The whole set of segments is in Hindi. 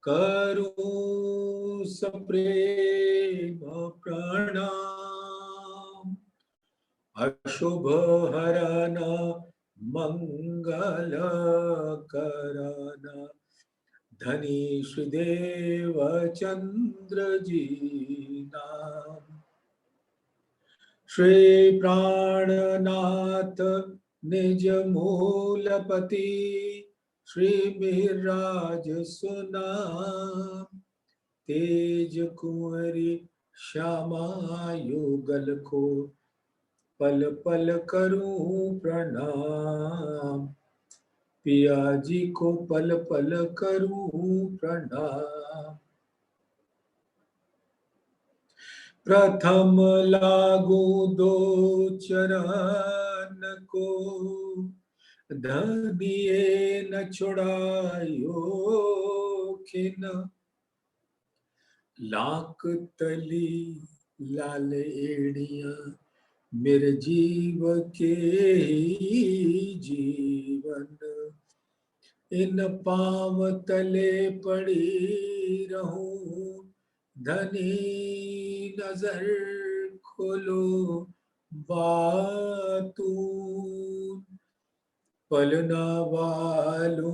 करूं सप्रेम प्रणाम। अशुभ हरना मंगल करना, धनी श्रीदेव चंद्र जी नाम। श्री प्राणनाथ निज मूलपति, श्री मिहिरराज सुनाम। तेज कुंवरी श्यामा युगल को, पल पल करूं प्रणाम। पिया जी को पल पल करूं प्रणाम। प्रथम लागू दो चरण को, धनिये न छुड़ायो खिन। लाख तली लाल एड़िया, मेरे जीव के ही जीवन। इन पांव तले पड़ी रहूं, धनी नजर खोलो बातून। पलना वालों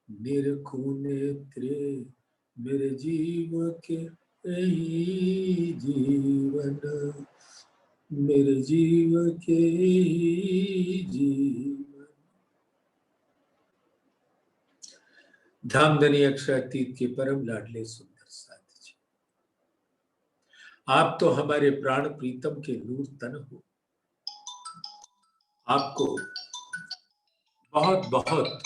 निरखूं नेत्रे, मेरे जीव के ही जीवन। मेरे जीव के ही जीवन। धामधनी अक्षरातीत के परम लाडले सुंदर साथ जी, आप तो हमारे प्राण प्रीतम के नूर तन हो। आपको बहुत बहुत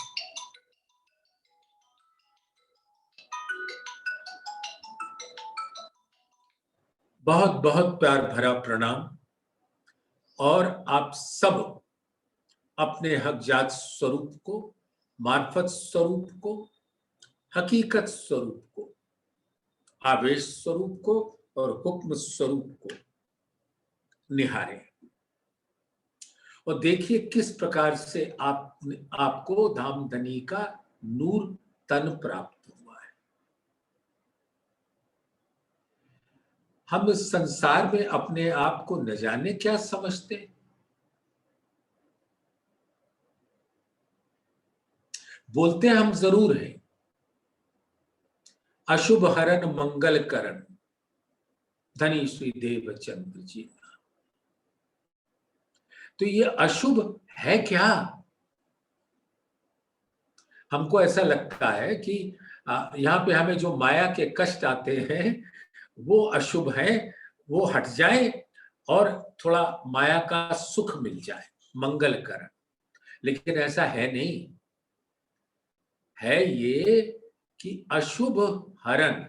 बहुत बहुत प्यार भरा प्रणाम। और आप सब अपने हकजात स्वरूप को, मार्फत स्वरूप को, हकीकत स्वरूप को, आवेश स्वरूप को और हुक्म स्वरूप को निहारें और देखिए किस प्रकार से आपको धामधनी का नूर तन प्राप्त हुआ है। हम इस संसार में अपने आप को न जाने क्या समझते हैं। बोलते हम जरूर हैं अशुभ हरन मंगल करण, धनी श्री देवचंद्र जी। तो ये अशुभ है क्या? हमको ऐसा लगता है कि यहाँ पे हमें जो माया के कष्ट आते हैं वो अशुभ है, वो हट जाए और थोड़ा माया का सुख मिल जाए, मंगल करण। लेकिन ऐसा है नहीं। है ये कि अशुभ हरण,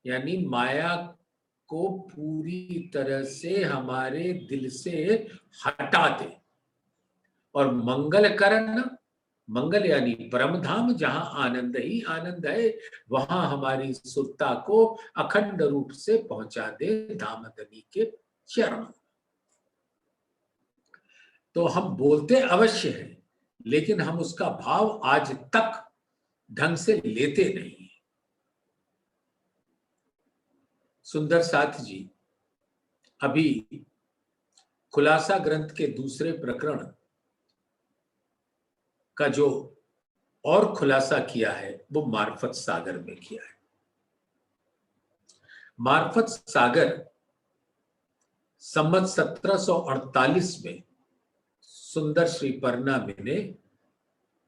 यानी माया को पूरी तरह से हमारे दिल से हटा दे। और मंगल करण, मंगल यानी परम धाम, जहां आनंद ही आनंद है, वहां हमारी सुरता को अखंड रूप से पहुंचा दे धामधनी के चरण। तो हम बोलते अवश्य हैं, लेकिन हम उसका भाव आज तक ढंग से लेते नहीं। सुंदर साथ जी अभी खुलासा ग्रंथ के दूसरे प्रकरण का जो और खुलासा किया है वो मार्फत सागर में किया है। मार्फत सागर संवत 1748 में सुंदर श्री परना में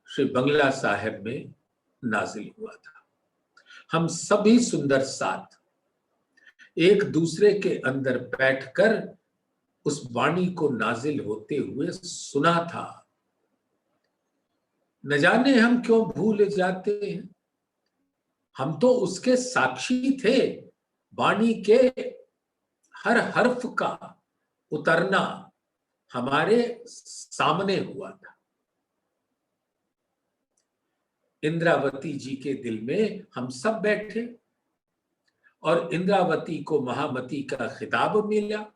श्री बंगला साहेब में नाजिल हुआ था। हम सभी सुंदर साथ एक दूसरे के अंदर बैठकर उस वाणी को नाजिल होते हुए सुना था। न जाने हम क्यों भूल जाते हैं, हम तो उसके साक्षी थे। वाणी के हर हर्फ का उतरना हमारे सामने हुआ था। इंद्रावती जी के दिल में हम सब बैठे और इंद्रावती को महामती का खिताब मिला।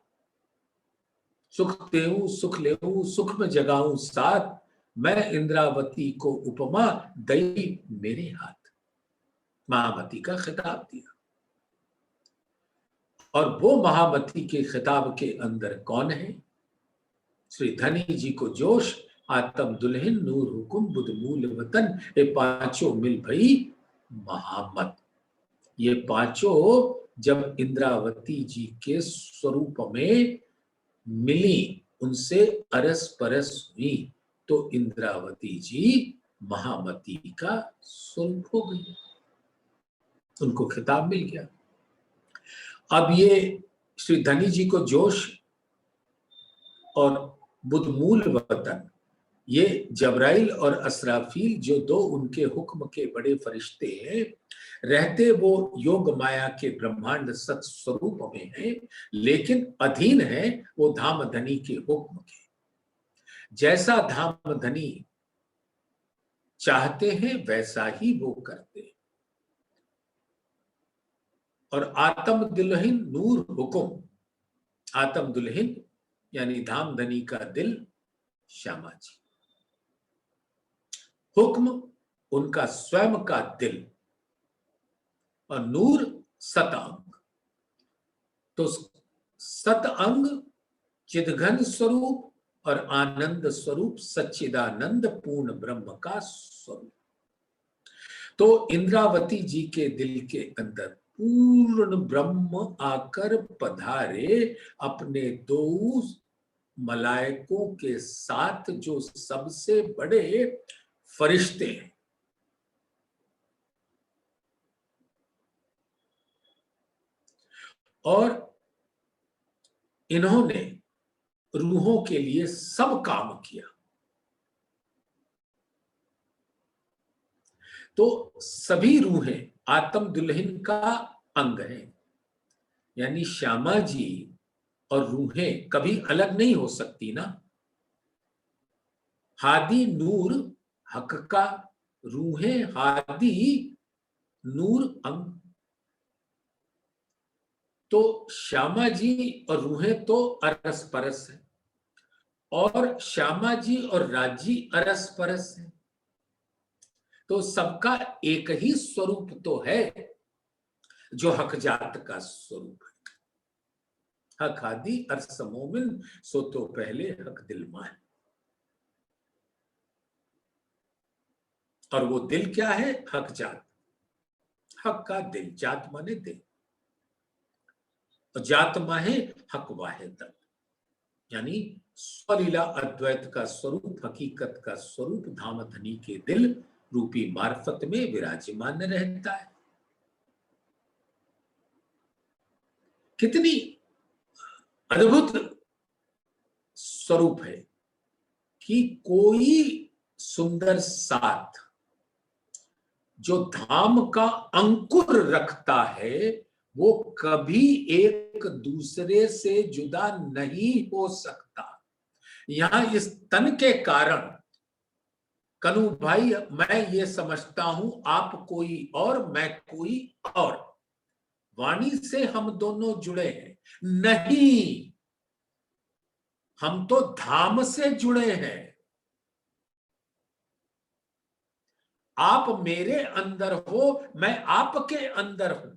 सुख देऊं सुख लेऊं सुख में जगाऊं साथ, मैं इंद्रावती को उपमा दई मेरे हाथ। महामती का खिताब दिया। और वो महामती के खिताब के अंदर कौन है? श्री धनी जी को जोश, आत्म दुल्हन नूर हुकुम बुध मूल वतन, ये पांचों मिल भई महामत। ये पांचों जब इंद्रावती जी के स्वरूप में मिली, उनसे अरस परस हुई, तो इंद्रावती जी महामती का स्वरूप हो गई, उनको खिताब मिल गया। अब ये श्री धनी जी को जोश और बुधमूल वतन, ये जबराइल और असराफील जो दो उनके हुक्म के बड़े फरिश्ते हैं, रहते वो योग माया के ब्रह्मांड सत स्वरूप में हैं, लेकिन अधीन है वो धामधनी के हुक्म के। जैसा धामधनी चाहते हैं वैसा ही वो करते हैं। और आत्म दुल्हन नूर हुकुम, आत्म दुल्हन यानी धामधनी का दिल श्यामा जी, हुक्म उनका स्वयं का दिल, और नूर सतअंग। तो सतअंग चिदघन स्वरूप और आनंद स्वरूप सच्चिदानंद पूर्ण ब्रह्म का स्वरूप। तो इंद्रावती जी के दिल के अंदर पूर्ण ब्रह्म आकर पधारे, अपने दो मलाइकों के साथ, जो सबसे बड़े फरिश्ते हैं। और इन्होंने रूहों के लिए सब काम किया। तो सभी रूहें आत्म दुल्हन का अंग है, यानी श्यामा जी और रूहें कभी अलग नहीं हो सकती ना। हादी नूर हक का, रूहें हादी नूर अंग। तो श्यामा जी और रूहें तो अरस परस है, और श्यामा जी और राजी अरस परस है। तो सबका एक ही स्वरूप तो है, जो हक जात का स्वरूप है। हक आदि अर्स मोमिन, सो तो पहले हक दिल मान। और वो दिल क्या है? हक जात। हक का दिल, जात माने दिल, और जात माने हक वाहिद, यानी स्वलीला अद्वैत का स्वरूप, हकीकत का स्वरूप धामधनी के दिल रूपी मार्फत में विराजमान रहता है। कितनी अद्भुत स्वरूप है कि कोई सुंदर साथ जो धाम का अंकुर रखता है, वो कभी एक दूसरे से जुदा नहीं हो सकता। यहां इस तन के कारण कनु भाई, मैं ये समझता हूं आप कोई और, मैं कोई और, वाणी से हम दोनों जुड़े हैं, नहीं, हम तो धाम से जुड़े हैं। आप मेरे अंदर हो, मैं आपके अंदर हूं।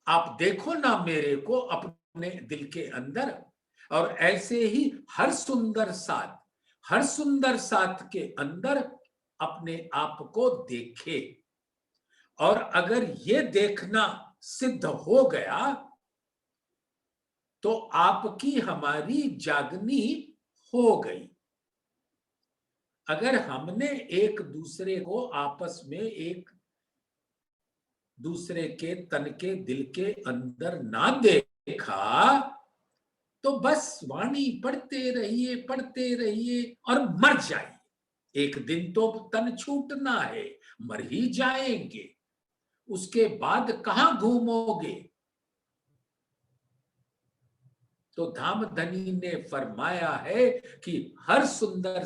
आप देखो ना मेरे को अपने दिल के अंदर। और ऐसे ही हर सुंदर साथ के अंदर अपने आप को देखे। और अगर ये देखना सिद्ध हो गया, तो आपकी हमारी जागनी हो गई। अगर हमने एक दूसरे को आपस में एक दूसरे के तन के दिल के अंदर ना देखा, तो बस वाणी पढ़ते रहिए और मर जाइए। एक दिन तो तन छूटना है, मर ही जाएंगे, उसके बाद कहां घूमोगे। तो धामधनी ने फरमाया है कि हर सुंदर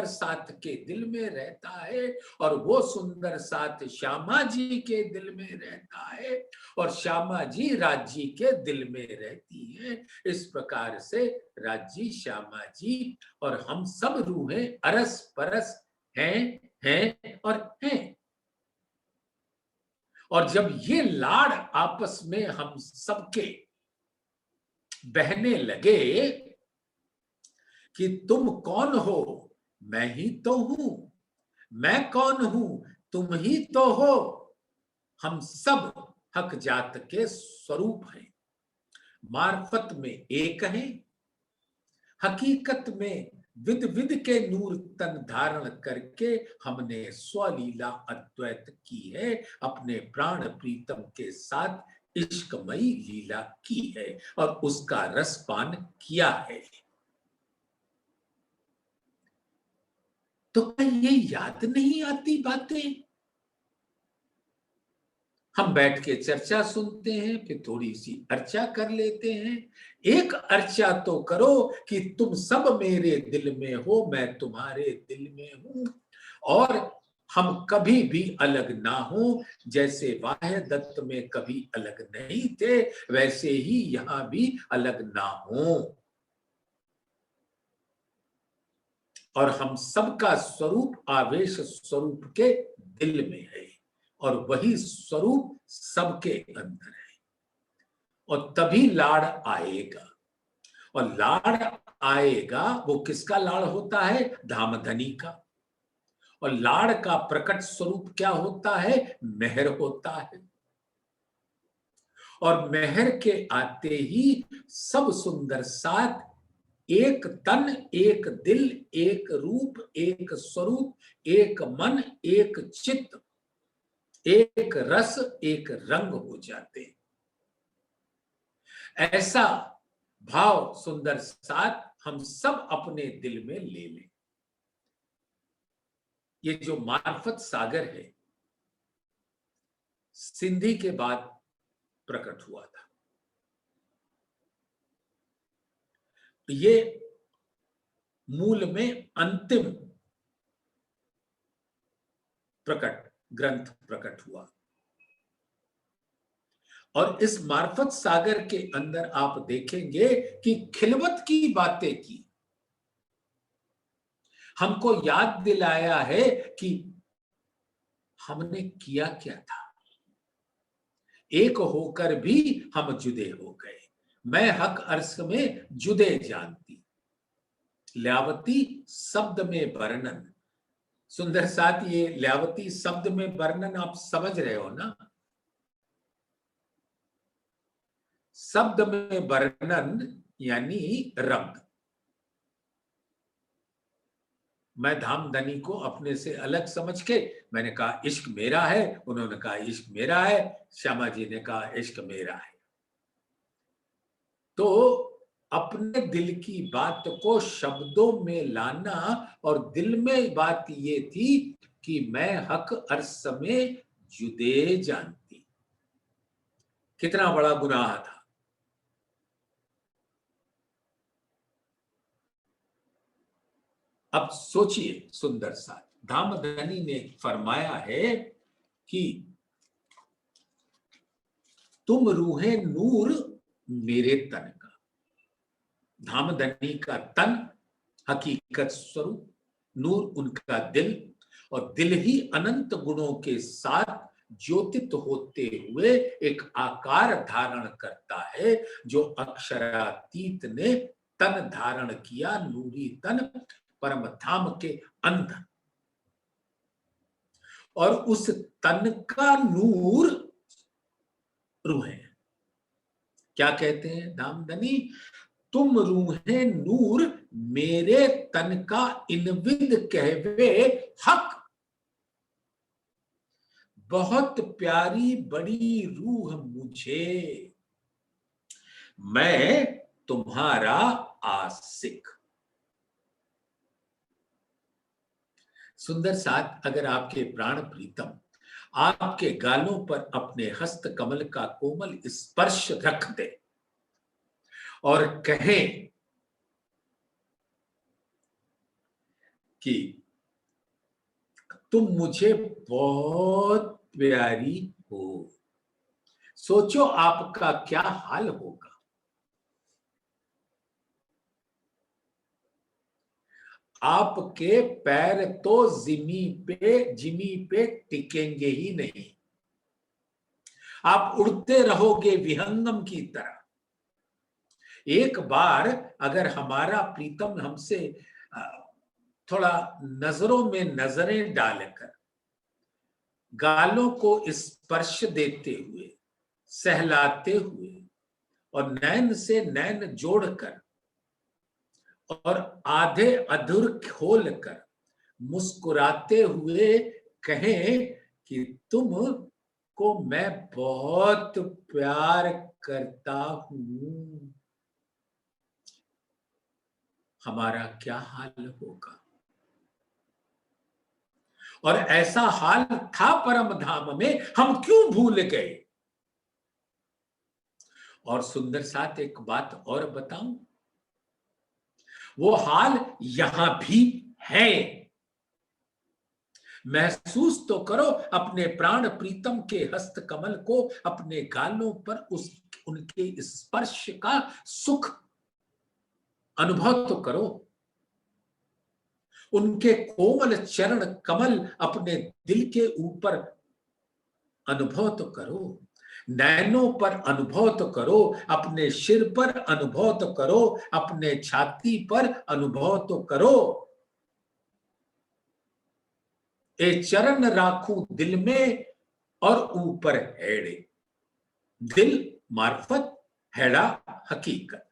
साथ के दिल में रहता है, और वो सुंदर साथ श्यामा जी के दिल में रहता है, और श्यामा जी राज्य के दिल में रहती है। इस प्रकार से राज्य श्यामा जी और हम सब रूहें अरस परस हैं और हैं। और जब ये लाड़ आपस में हम सबके बहने लगे कि तुम कौन हो, मैं ही तो हूं, मैं कौन हूं, तुम ही तो हो, हम सब हक जात के स्वरूप हैं, मार्फत में एक हैं, हकीकत में विद विद के नूर तन धारण करके हमने स्वलीला अद्वैत की है, अपने प्राण प्रीतम के साथ इश्कमयी लीला की है और उसका रसपान किया है। तो क्या ये याद नहीं आती बातें? हम बैठ के चर्चा सुनते हैं, फिर थोड़ी सी अर्चा कर लेते हैं। एक अर्चा तो करो कि तुम सब मेरे दिल में हो, मैं तुम्हारे दिल में हूं, और हम कभी भी अलग ना हो। जैसे वाह्य दत्त में कभी अलग नहीं थे, वैसे ही यहां भी अलग ना हो। और हम सबका स्वरूप आवेश स्वरूप के दिल में है, और वही स्वरूप सबके अंदर है। और तभी लाड़ आएगा, और लाड़ आएगा वो किसका लाड़ होता है? धामधनी का। और लाड़ का प्रकट स्वरूप क्या होता है? मेहर होता है। और मेहर के आते ही सब सुंदर साथ एक तन, एक दिल, एक रूप, एक स्वरूप, एक मन, एक चित्त, एक रस, एक रंग हो जाते। ऐसा भाव सुंदर साथ हम सब अपने दिल में ले लें। ये जो मार्फत सागर है, सिंधी के बाद प्रकट हुआ था। ये मूल में अंतिम प्रकट ग्रंथ प्रकट हुआ। और इस मार्फत सागर के अंदर आप देखेंगे कि खिलवत की बातें की, हमको याद दिलाया है कि हमने किया क्या था। एक होकर भी हम जुदे हो गए, मैं हक अर्श में जुदे जानती, ल्यावती शब्द में वर्णन। सुंदर साथ, ये ल्यावती शब्द में वर्णन आप समझ रहे हो ना? शब्द में वर्णन यानी रंग। मैं धामधनी को अपने से अलग समझ के मैंने कहा इश्क मेरा है, उन्होंने कहा इश्क मेरा है, श्यामा जी ने कहा इश्क मेरा है। तो अपने दिल की बात को शब्दों में लाना, और दिल में बात ये थी कि मैं हक अर्श में जुदे जानती। कितना बड़ा गुनाह था। अब सोचिए सुंदर सा, धामधनी ने फरमाया है कि तुम रूहे नूर मेरे तन का। धामधनी का तन हकीकत स्वरूप, नूर उनका दिल, और दिल ही अनंत गुणों के साथ ज्योतित होते हुए एक आकार धारण करता है, जो अक्षरातीत ने तन धारण किया, नूरी तन परम धाम के अंदर। और उस तन का नूर रूह। क्या कहते हैं धामधनी? तुम रूहे नूर मेरे तन का इनविद कहवे हक। बहुत प्यारी बड़ी रूह मुझे, मैं तुम्हारा आशिक। सुंदर साथ, अगर आपके प्राण प्रीतम आपके गालों पर अपने हस्त कमल का कोमल स्पर्श रख दे और कहें कि तुम मुझे बहुत प्यारी हो, सोचो आपका क्या हाल होगा। आपके पैर तो जिमी पे टिकेंगे ही नहीं। आप उड़ते रहोगे विहंगम की तरह। एक बार अगर हमारा प्रीतम हमसे थोड़ा नजरों में नजरें डालकर, गालों को स्पर्श देते हुए, सहलाते हुए और नैन से नैन जोड़कर और आधे अधूर खोलकर मुस्कुराते हुए कहें कि तुम को मैं बहुत प्यार करता हूं, हमारा क्या हाल होगा। और ऐसा हाल था परम धाम में, हम क्यों भूल गए। और सुंदर साथ एक बात और बताऊं, वो हाल यहां भी है। महसूस तो करो अपने प्राण प्रीतम के हस्त कमल को, अपने गालों पर उनके स्पर्श का सुख अनुभव तो करो। उनके कोमल चरण कमल अपने दिल के ऊपर अनुभव तो करो। नैनों पर अनुभव तो करो, अपने सिर पर अनुभव तो करो, अपने छाती पर अनुभव तो करो। ए चरण राखूं दिल में और ऊपर हैड़े, दिल मार्फत हैड़ा हकीकत।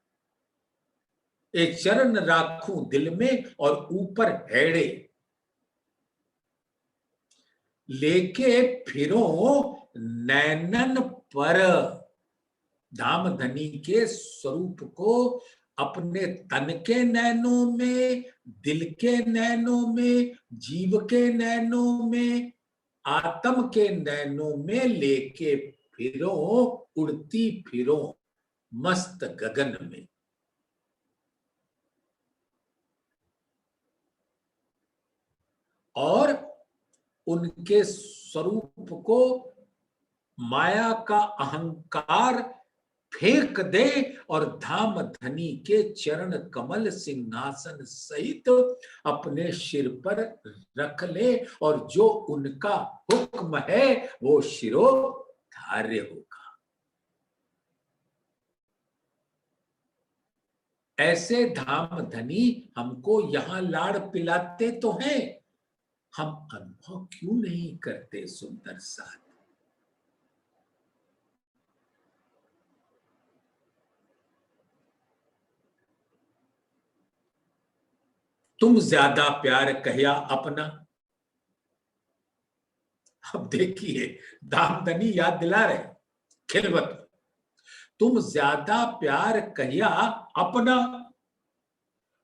ए चरण राखूं दिल में और ऊपर हैड़े, लेके फिरो नैनन पर। धामधनी के स्वरूप को अपने तन के नैनों में, दिल के नैनों में, जीव के नैनों में, आत्म के नैनों में लेके फिरो, उड़ती फिरो मस्त गगन में। और उनके स्वरूप को माया का अहंकार फेंक दे और धाम धनी के चरण कमल सिंहासन सहित अपने सिर पर रख ले, और जो उनका हुक्म है वो शिरोधार्य होगा। ऐसे धाम धनी हमको यहां लाड़ पिलाते तो हैं, हम अनुभव क्यों नहीं करते सुंदर साथ। तुम ज्यादा प्यार कहिया अपना। अब देखिए दामदनी याद दिला रहे खिलवत, तुम ज्यादा प्यार कहिया अपना,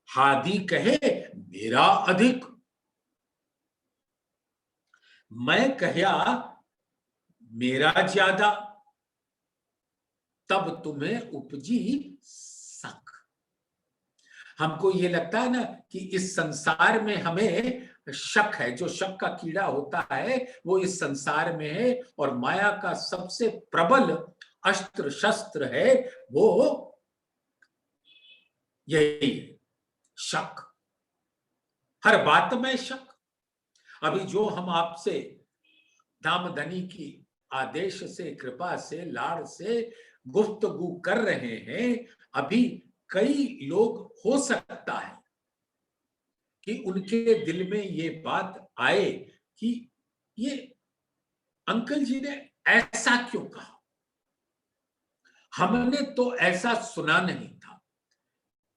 हादी कहे मेरा अधिक। मैं कहिया मेरा ज्यादा, तब तुम्हें उपजी शक। हमको ये लगता है ना कि इस संसार में हमें शक है, जो शक का कीड़ा होता है वो इस संसार में है, और माया का सबसे प्रबल अस्त्र शस्त्र है वो यही है, शक। हर बात में शक। अभी जो हम आपसे धामधनी की आदेश से, कृपा से, लाड़ से गुफ्तगू कर रहे हैं, अभी कई लोग हो सकता है कि उनके दिल में ये बात आए कि ये अंकल जी ने ऐसा क्यों कहा, हमने तो ऐसा सुना नहीं था,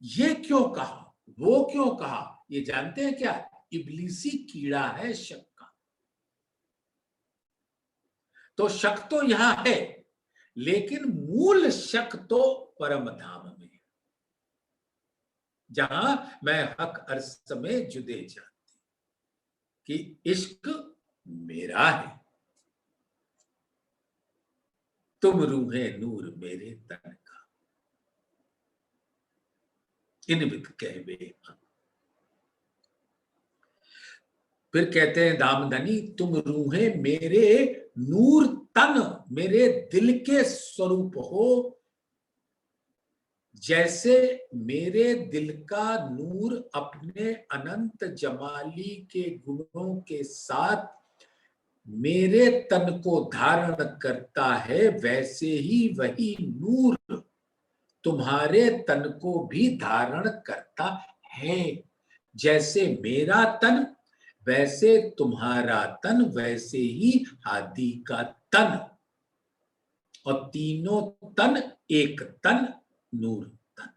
ये क्यों कहा, वो क्यों कहा। ये जानते हैं क्या, इब्लीसी कीड़ा है शक का। तो शक तो यहां है, लेकिन मूल शक तो परम धाम में है, जहां मैं हक अर्स में जुदे जाती कि इश्क मेरा है, तुम रूहे नूर मेरे तन का, इन बित कहवे। फिर कहते हैं दामदनी, तुम रूहे मेरे नूर तन, मेरे दिल के स्वरूप हो, जैसे मेरे दिल का नूर अपने अनंत जमाली के गुणों के साथ मेरे तन को धारण करता है, वैसे ही वही नूर तुम्हारे तन को भी धारण करता है। जैसे मेरा तन वैसे तुम्हारा तन, वैसे ही हाथी का तन, और तीनों तन एक तन नूर तन।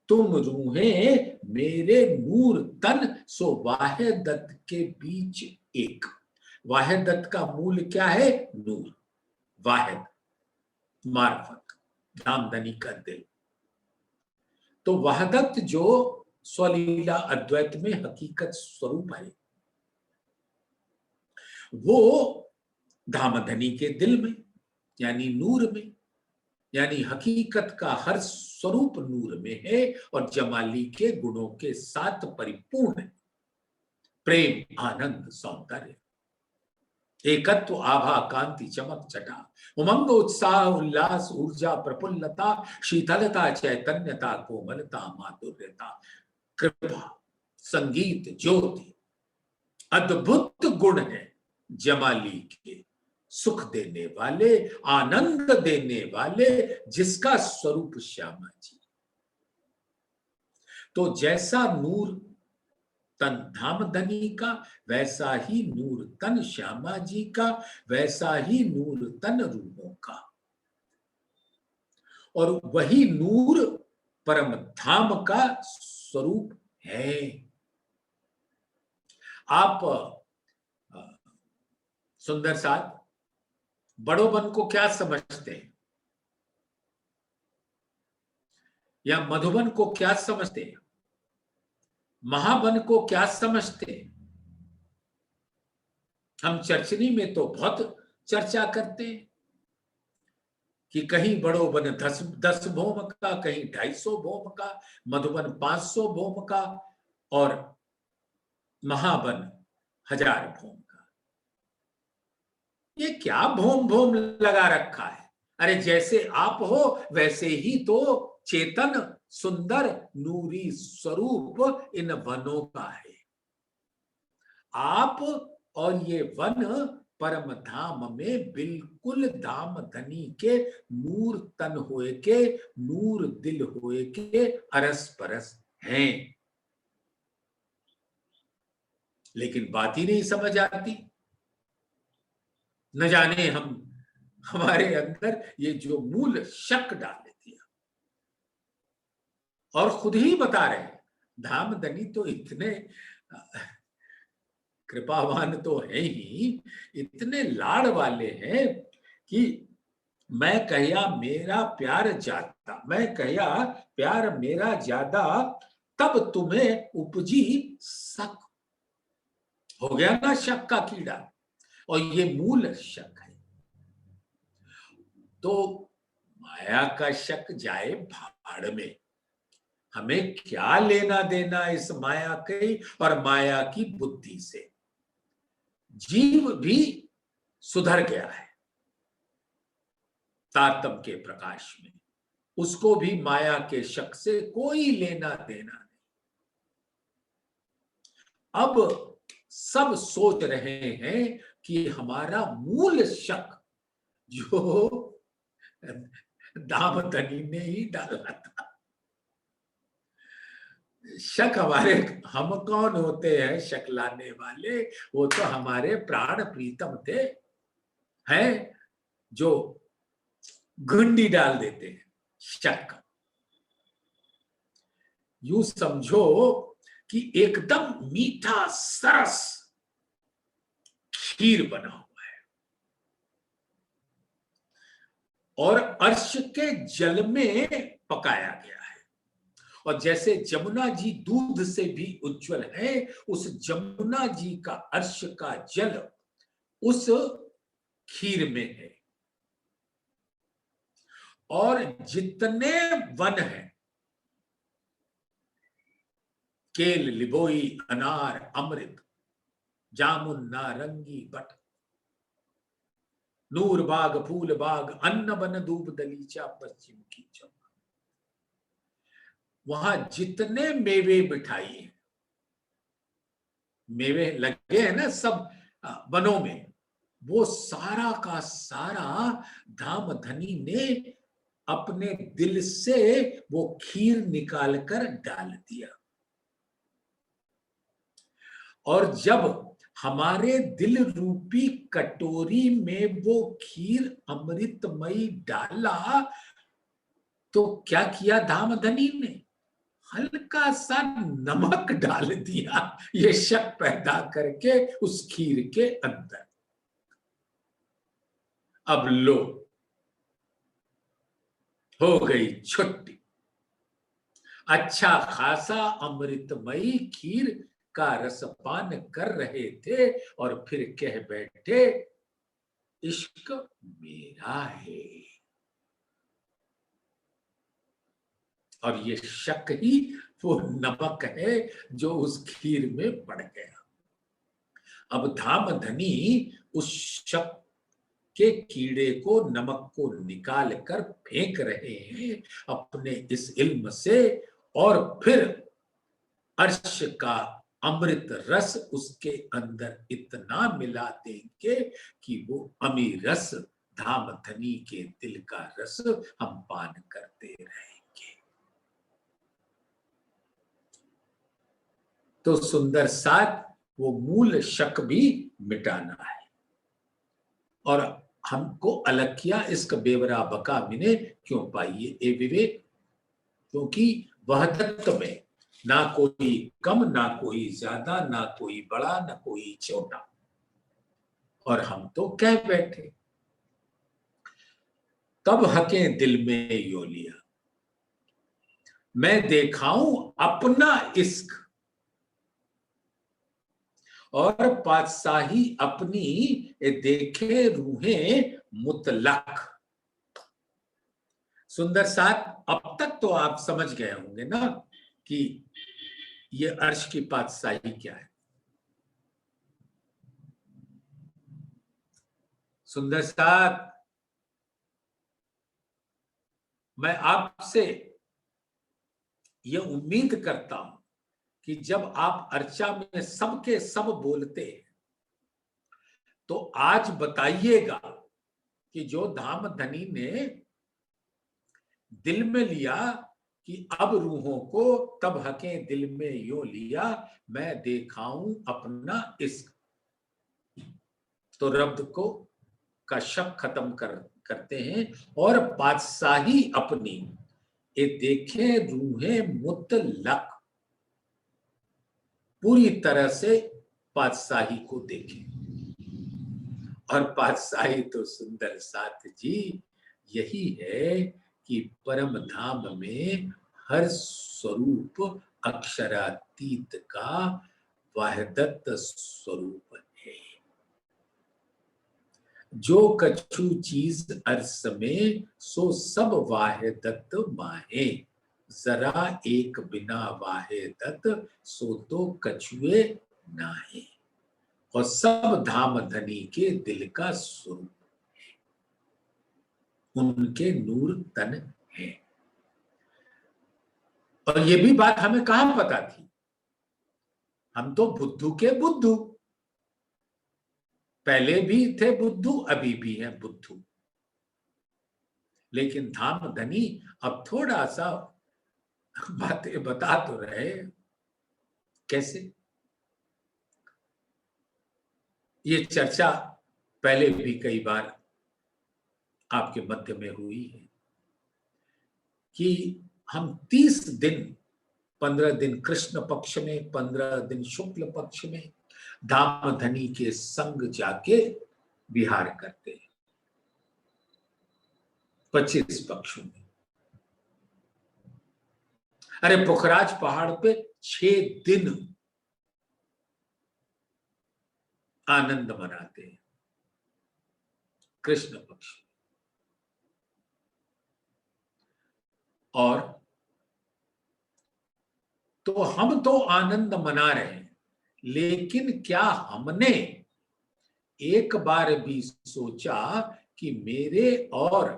तुम रूहें मेरे नूर तन, सो वाहिदत के बीच एक। वाहिदत का मूल क्या है? नूर। वाहिद मार्फत, धामधनी का दिल। तो वहदत जो स्वलीला अद्वैत में हकीकत स्वरूप है, वो धामधनी के दिल में, यानी नूर में, यानी हकीकत का हर स्वरूप नूर में है और जमाली के गुणों के साथ परिपूर्ण है। प्रेम, आनंद, सौंदर्य, एकत्व, आभा, कांति, चमक, छटा, उमंग, उत्साह, उल्लास, ऊर्जा, प्रफुल्लता, शीतलता, चैतन्यता, कोमलता, माधुर्यता, कृपा, संगीत, ज्योति, अद्भुत गुण है जमाली के, सुख देने वाले, आनंद देने वाले, जिसका स्वरूप श्यामा जी। तो जैसा नूर तन धामधनी का, वैसा ही नूर तन श्यामा जी का, वैसा ही नूर तन रूहों का, और वही नूर परम धाम का स्वरूप है। आप सुंदर साथ बड़ोबन को क्या समझते हैं, या मधुबन को क्या समझते हैं, महाबन को क्या समझते हैं? हम चर्चनी में तो बहुत चर्चा करते हैं कि कहीं बड़ोबन 10 भौम का, कहीं 250 भौम का, मधुबन 500 भौम का, और महाबन 1000 भौम का। ये क्या भौम भौम लगा रखा है? अरे जैसे आप हो वैसे ही तो चेतन सुंदर नूरी स्वरूप इन वनों का है। आप और ये वन परम धाम में बिल्कुल धाम धनी के नूर तन होए के, नूर दिल होए के अरस परस हैं। लेकिन बात ही नहीं समझ आती। न जाने हम हमारे अंदर ये जो मूल शक डाल दिया, और खुद ही बता रहे हैं धाम धनी तो इतने कृपावान तो है ही, इतने लाड़ वाले हैं कि मैं कहिया मेरा प्यार जाता, मैं कहिया प्यार मेरा ज्यादा, तब तुम्हें उपजी शक। हो गया ना शक का कीड़ा, और ये मूल शक है। तो माया का शक जाए भाड़ में, हमें क्या लेना देना इस माया के और माया की बुद्धि से। जीव भी सुधर गया है तारतम के प्रकाश में, उसको भी माया के शक से कोई लेना देना नहीं। अब सब सोच रहे हैं कि हमारा मूल शक जो दामधनी ने ही डाला था, शक हमारे, हम कौन होते हैं शक लाने वाले? वो तो हमारे प्राण प्रीतम थे, हैं जो घुंडी डाल देते हैं शक। यूं समझो कि एकदम मीठा सरस खीर बना हुआ है, और अर्श के जल में पकाया गया है, और जैसे जमुना जी दूध से भी उज्जवल है, उस जमुना जी का अर्श का जल उस खीर में है। और जितने वन हैं, केल, लिबोई, अनार, अमृत, जामुन, नारंगी, बट, नूर बाग, फूल बाग, अन्न बन, दूब, दलीचा, पश्चिम की चमक, वहां जितने मेवे मिठाई हैं, मेवे लगे हैं ना सब वनों में, वो सारा का सारा धामधनी ने अपने दिल से वो खीर निकाल कर डाल दिया। और जब हमारे दिल रूपी कटोरी में वो खीर अमृतमयी डाला, तो क्या किया धामधनी ने? हल्का सा नमक डाल दिया, ये शक पैदा करके उस खीर के अंदर। अब लो, हो गई छुट्टी। अच्छा खासा अमृतमयी खीर का रसपान कर रहे थे और फिर कह बैठे, इश्क मेरा है। और ये शक ही वो नमक है जो उस खीर में पड़ गया। अब धामधनी उस शक के कीड़े को, नमक को निकाल कर फेंक रहे हैं अपने इस इल्म से, और फिर अर्श का अमृत रस उसके अंदर इतना मिला देंगे कि वो अमीर रस, धामधनी के दिल का रस हम पान करते रहेंगे। तो सुंदर साथ वो मूल शक भी मिटाना है। और हमको अलग किया इसक बेवरा बका मिने क्यों पाइए ए विवेक, क्योंकि वहदत में ना कोई कम, ना कोई ज्यादा, ना कोई बड़ा, ना कोई छोटा। और हम तो कह बैठे, तब हके दिल में यो लिया, मैं देखाऊं अपना इश्क, और पातशाही अपनी देखे रूहें मुतलक। सुंदर साथ, अब तक तो आप समझ गए होंगे ना कि ये अर्श की पातशाही क्या है। सुंदर साथ, मैं आपसे ये उम्मीद करता हूं कि जब आप अर्चा में सबके सब बोलते हैं, तो आज बताइएगा कि जो धामधनी ने दिल में लिया कि अब रूहों को तब हके दिल में यो लिया, मैं देखाऊं अपना इश्क, तो रब्द को का शक खत्म करते हैं और बादशाही अपनी ये देखें रूहें मुतलक, पूरी तरह से बादशाही को देखें। और बादशाही तो सुंदर साथ जी यही है कि परम धाम में हर स्वरूप अक्षरातीत का वाहदत स्वरूप है। जो कछु चीज अर्स में सो सब वाहदत माहे, जरा एक बिना वाहदत सो तो कछुए नाहे। और सब धामधनी के दिल का स्वरूप है, उनके नूर तन है। और ये भी बात हमें कहां पता थी? हम तो बुद्धू के बुद्धू, पहले भी थे बुद्धू, अभी भी हैं बुद्धू। लेकिन धामधनी अब थोड़ा सा बातें बता तो रहे। कैसे? ये चर्चा पहले भी कई बार आपके मध्य में हुई है कि हम 30 दिन, 15 दिन कृष्ण पक्ष में, 15 दिन शुक्ल पक्ष में धामधनी के संग जाके विहार करते हैं, 25 पक्षों में। अरे पुखराज पहाड़ पे 6 दिन आनंद मनाते हैं कृष्ण पक्ष। और तो हम तो आनंद मना रहे हैं, लेकिन क्या हमने एक बार भी सोचा कि मेरे और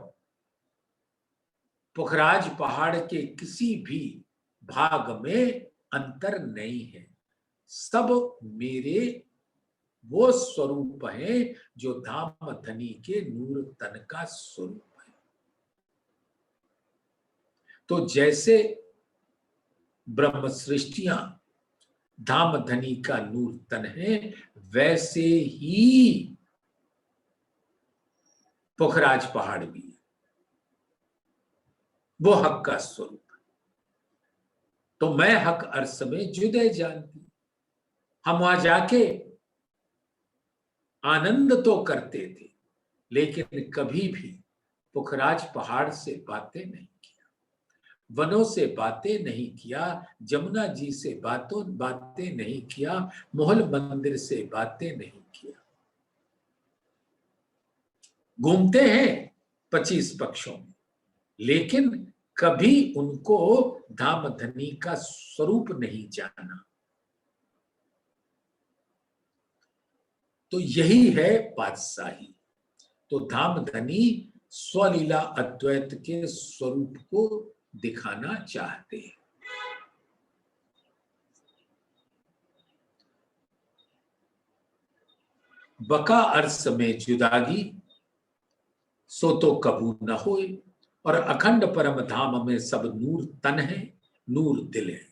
पुखराज पहाड़ के किसी भी भाग में अंतर नहीं है, सब मेरे वो स्वरूप है जो धाम धनी के नूर तन का स्वरूप है। तो जैसे ब्रह्म सृष्टियां धाम धनी का नूर तन है, वैसे ही पुखराज पहाड़ भी है, वो हक का स्वरूप है। तो मैं हक अर्स में जुदे जानती, हम वहां जाके आनंद तो करते थे, लेकिन कभी भी पुखराज पहाड़ से बातें नहीं किया, वनों से बातें नहीं किया, जमुना जी से बातें नहीं किया, मोहल मंदिर से बातें नहीं किया। घूमते हैं 25 पक्षों में, लेकिन कभी उनको धाम धनी का स्वरूप नहीं जाना। तो यही है बादशाही। तो धाम धनी स्वलीला अद्वैत के स्वरूप को दिखाना चाहते हैं। बका अर्स में जुदागी सो तो कबू न होए, और अखंड परम धाम में सब नूर तन है, नूर दिल है,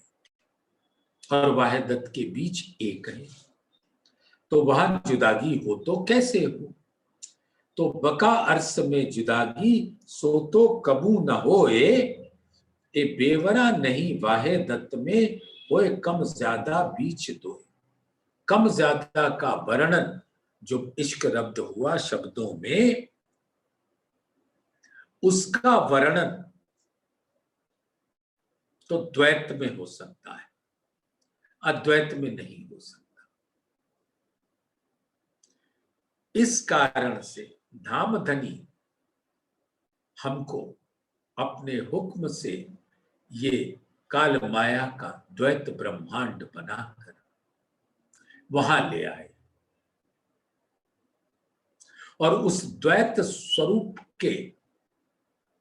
और वाहिदत के बीच एक है। तो वहां जुदागी हो तो कैसे हो? तो बका अर्स में जुदागी सो तो कबू न होए, ए बेवरा नहीं वाहे दत्त में होए कम ज्यादा बीच दो। कम ज्यादा का वर्णन जो इश्क रब्द हुआ शब्दों में, उसका वर्णन तो द्वैत में हो सकता है, अद्वैत में नहीं हो सकता। इस कारण से धाम धनी हमको अपने हुक्म से ये काल माया का द्वैत ब्रह्मांड बनाकर वहां ले आए, और उस द्वैत स्वरूप के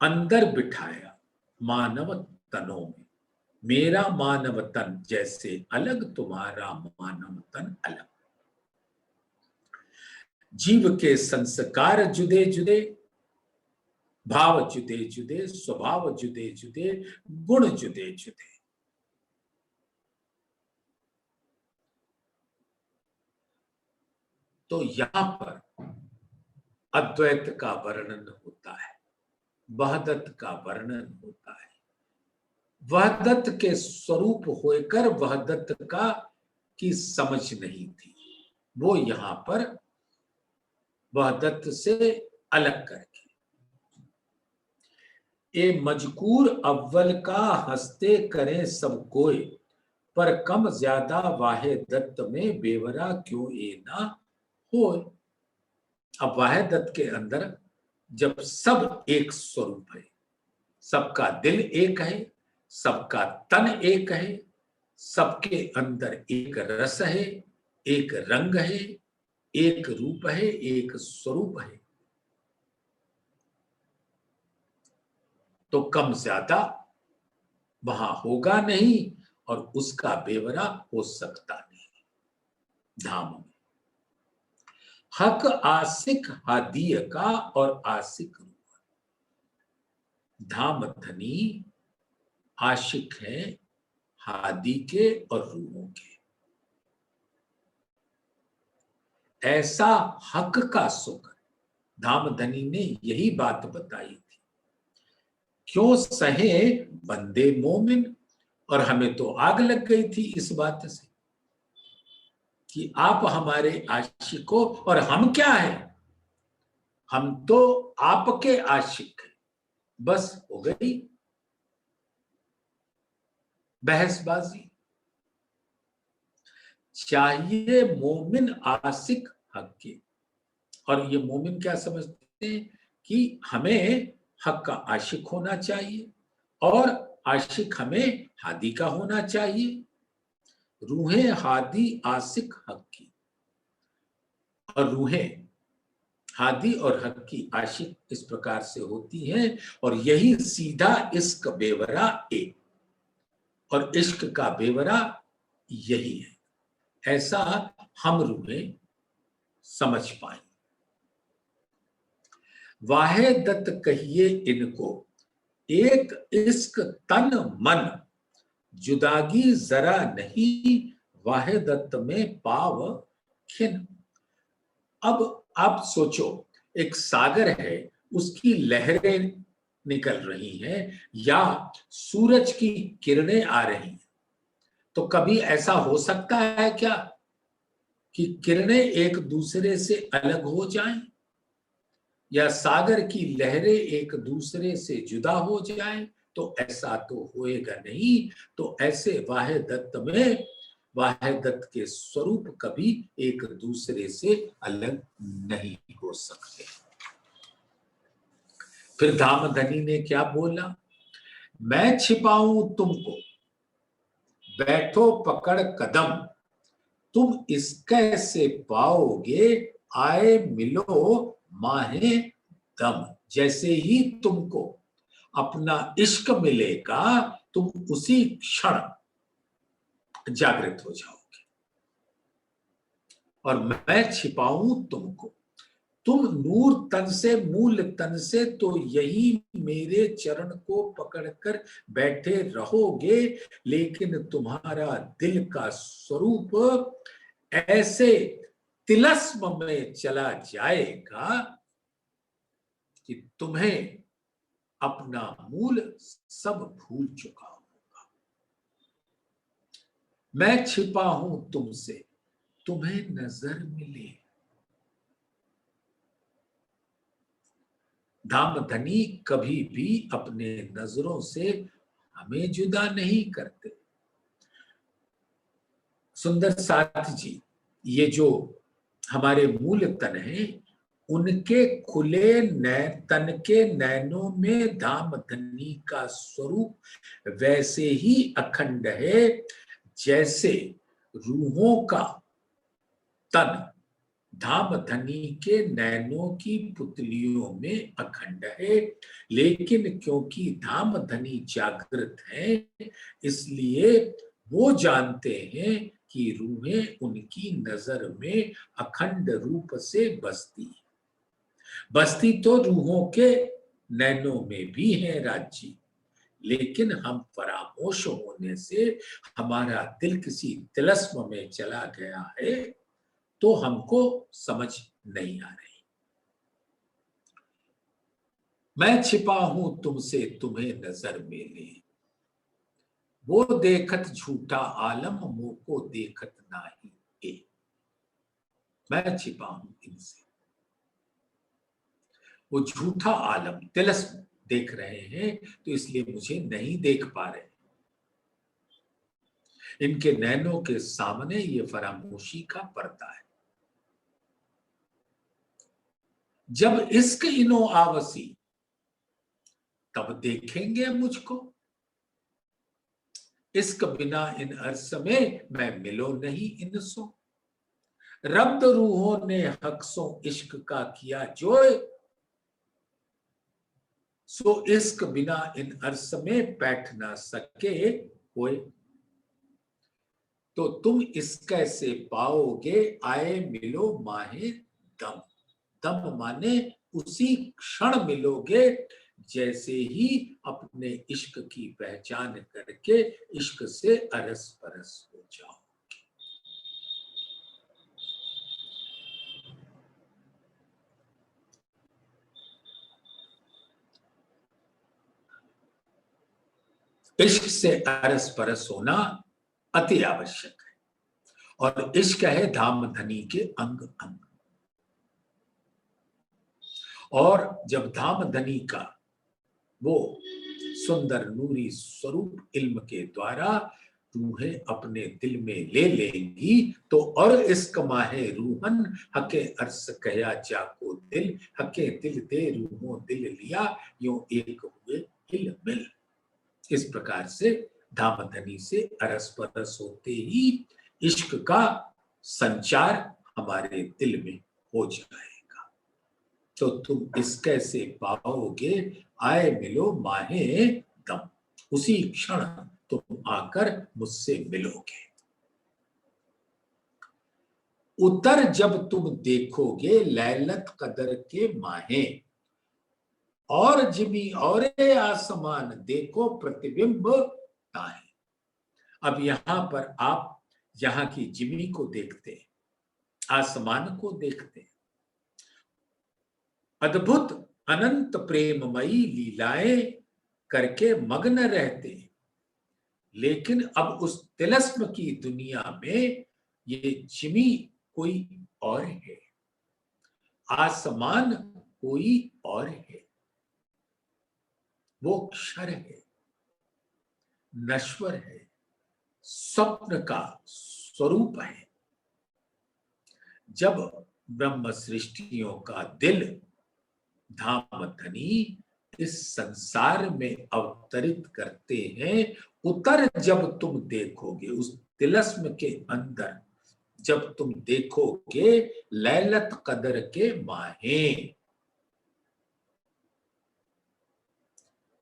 अंदर बिठाया मानव तनों में। मेरा मानव तन जैसे अलग, तुम्हारा मानव तन अलग। जीव के संस्कार जुदे जुदे, भाव जुदे जुदे, स्वभाव जुदे जुदे, गुण जुदे जुदे। तो यहां पर अद्वैत का वर्णन होता है, वहदत का वर्णन होता है। वहदत के स्वरूप होकर वहदत का की समझ नहीं थी, वो यहां पर वहदत से अलग करके ए मजकूर अव्वल का हंसते करें सब कोई, पर कम ज्यादा वाहे दत्त में बेवरा क्यों ए ना हो। अब वाहे दत्त के अंदर जब सब एक स्वरूप है, सबका दिल एक है, सबका तन एक है, सबके अंदर एक रस है, एक रंग है, एक रूप है, एक स्वरूप है, तो कम ज्यादा वहां होगा नहीं, और उसका बेवरा हो सकता नहीं। धाम में हक आशिक हादिय का और आशिक रूह। धाम धनी आशिक है हादी के और रूहों के। ऐसा हक का सुख धाम धनी ने यही बात बताई थी। क्यों सहे बंदे मोमिन, और हमें तो आग लग गई थी इस बात से कि आप हमारे आशिक हो, और हम क्या है, हम तो आपके आशिक हैं। बस हो गई बहसबाजी। चाहिए मोमिन आशिक हक के, और ये मोमिन क्या समझते हैं कि हमें हक का आशिक होना चाहिए, और आशिक हमें हादी का होना चाहिए। रूहें हादी आशिक हक की, और रूहें हादी और हक की आशिक इस प्रकार से होती हैं, और यही सीधा इश्क बेवरा एक, और इश्क का बेवरा यही है। ऐसा हम रूहें समझ पाए। वाहे दत्त कहिए इनको, एक इश्क तन मन, जुदागी जरा नहीं, वाहे दत्त में पाव खिन। अब आप सोचो, एक सागर है, उसकी लहरें निकल रही हैं या सूरज की किरणें आ रही हैं, तो कभी ऐसा हो सकता है क्या कि किरणें एक दूसरे से अलग हो जाएं या सागर की लहरें एक दूसरे से जुदा हो जाएं? तो ऐसा तो होएगा नहीं। तो ऐसे वाहे दत्त में वाहे दत्त के स्वरूप कभी एक दूसरे से अलग नहीं हो सकते। फिर धामधनी ने क्या बोला? मैं छिपाऊं तुमको, बैठो पकड़ कदम, तुम इस कैसे पाओगे, आए मिलो माहे दम। जैसे ही तुमको अपना इश्क मिलेगा, तुम उसी क्षण जागृत हो जाओगे। और मैं छिपाऊं तुमको, तुम नूर तन से, मूल तन से तो यही मेरे चरण को पकड़कर बैठे रहोगे, लेकिन तुम्हारा दिल का स्वरूप ऐसे तिलस्म में चला जाएगा कि तुम्हें अपना मूल सब भूल चुका होगा। मैं छिपा हूं तुमसे, तुम्हें नजर मिले। धामधनी कभी भी अपने नजरों से हमें जुदा नहीं करते। सुंदर साथ जी, ये जो हमारे मूल तन हैं, उनके खुले तन के नैनों में धामधनी का स्वरूप वैसे ही अखंड है जैसे रूहों का तन धामधनी के नैनों की पुतलियों में अखंड है। लेकिन क्योंकि धामधनी जागृत है, इसलिए वो जानते हैं कि रूहें उनकी नजर में अखंड रूप से बसती तो रूहों के नैनों में भी है राज्य। लेकिन हम फरामोश होने से हमारा दिल किसी तिलस्म में चला गया है, तो हमको समझ नहीं आ रही। मैं छिपा हूं तुमसे, तुम्हें नजर मिले, वो देखत झूठा आलम, मुंह को देखत नाही ए। मैं छिपा हूं इनसे, वो झूठा आलम तिलस्म देख रहे हैं, तो इसलिए मुझे नहीं देख पा रहे। इनके नैनों के सामने ये फरामोशी का पर्दा है। जब इश्क इनो आवसी, तब देखेंगे मुझको, इश्क बिना इन अर्स में मैं मिलो नहीं इनसो। रब्द रूहों ने हक्सों इश्क का किया जोय, सो इश्क बिना इन अर्स में बैठ ना सके कोई। तो तुम इस कैसे पाओगे, आए मिलो माहे दम। दम माने उसी क्षण मिलोगे, जैसे ही अपने इश्क की पहचान करके इश्क से अरस परस हो जाओ। इश्क से अरस परस होना अति आवश्यक है, और इश्क है धामधनी के अंग अंग। और जब धामधनी का वो सुंदर नूरी स्वरूप इल्म के द्वारा रूहें अपने दिल में ले लेंगी, तो और इश्क माहे रूहन, हके अर्स कया जाको दिल, हके दिल दे रूहों दिल लिया, यूं एक हुए इल मिल। इस प्रकार से धामधनी से अरस परस होते ही इश्क का संचार हमारे दिल में हो जाएगा। तो तुम इस कैसे पाओगे, आए मिलो माहे दम, उसी क्षण तुम आकर मुझसे मिलोगे। उतर जब तुम देखोगे लैलत कदर के माहे, और जिमी और आसमान देखो प्रतिबिंब ताहे। अब यहां पर आप यहां की जिमी को देखते हैं, आसमान को देखते हैं, अद्भुत अनंत प्रेममयी लीलाएं करके मग्न रहते हैं। लेकिन अब उस तिलस्म की दुनिया में ये जिमी कोई और है, आसमान कोई और है, वो क्षर है, नश्वर है, स्वप्न का स्वरूप है। जब ब्रह्म सृष्टियों का दिल धामधनी इस संसार में अवतरित करते हैं, उतर जब तुम देखोगे उस तिलस्म के अंदर, जब तुम देखोगे लैलत कदर के माहे।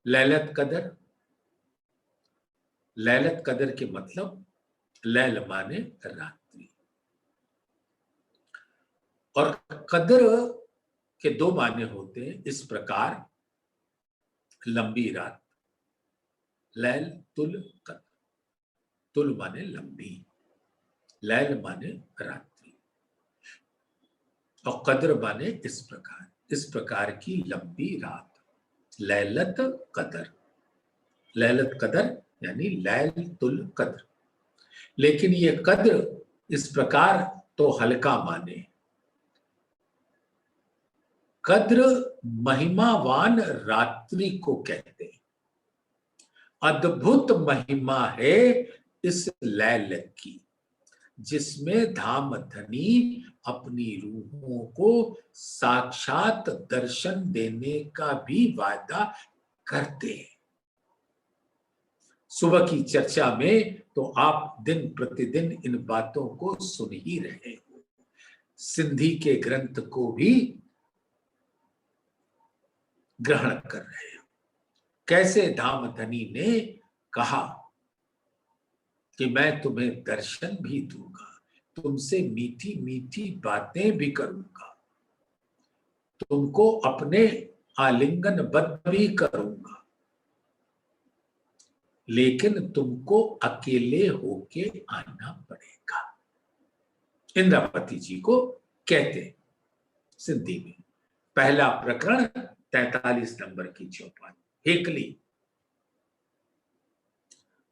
लैलत कदर, लैलत कदर के मतलब लैल माने रात्रि, और कदर के दो माने होते हैं इस प्रकार, लंबी रात, लैल तुल कदर, तुल माने लंबी, लैल माने रात्रि, और कद्र माने इस प्रकार की लंबी रात, लैलत कदर। लैलत कदर यानी लैल तुल कद्र। लेकिन ये कद्र इस प्रकार तो हल्का माने, कद्र महिमावान रात्रि को कहते हैं। अद्भुत महिमा है इस लैल की, जिसमें धामधनी अपनी रूहों को साक्षात दर्शन देने का भी वादा करते हैं। सुबह की चर्चा में तो आप दिन प्रतिदिन इन बातों को सुन ही रहे हो। सिंधी के ग्रंथ को भी ग्रहण कर रहे हो, कैसे धामधनी ने कहा कि मैं तुम्हें दर्शन भी दूंगा, तुमसे मीठी मीठी बातें भी करूंगा, तुमको अपने आलिंगन बद्ध भी करूंगा, लेकिन तुमको अकेले होके आना पड़ेगा। इंद्रावती जी को कहते सिंधी में। पहला प्रकरण 43 नंबर की चौपाई, हेकली।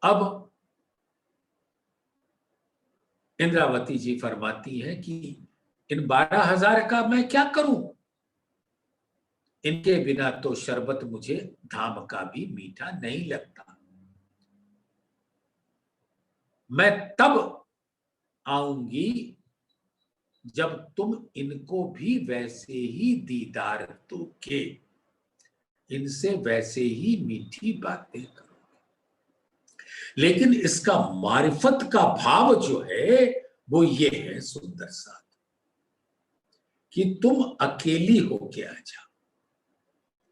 अब इंद्रावती जी फरमाती हैं कि इन 12,000 का मैं क्या करूं, इनके बिना तो शरबत मुझे धाम का भी मीठा नहीं लगता। मैं तब आऊंगी जब तुम इनको भी वैसे ही दीदार दोगे, इनसे वैसे ही मीठी बातें करोगे। लेकिन इसका मारिफत का भाव जो है वो ये है सुंदर साथ, कि तुम अकेली होके आ जाओ।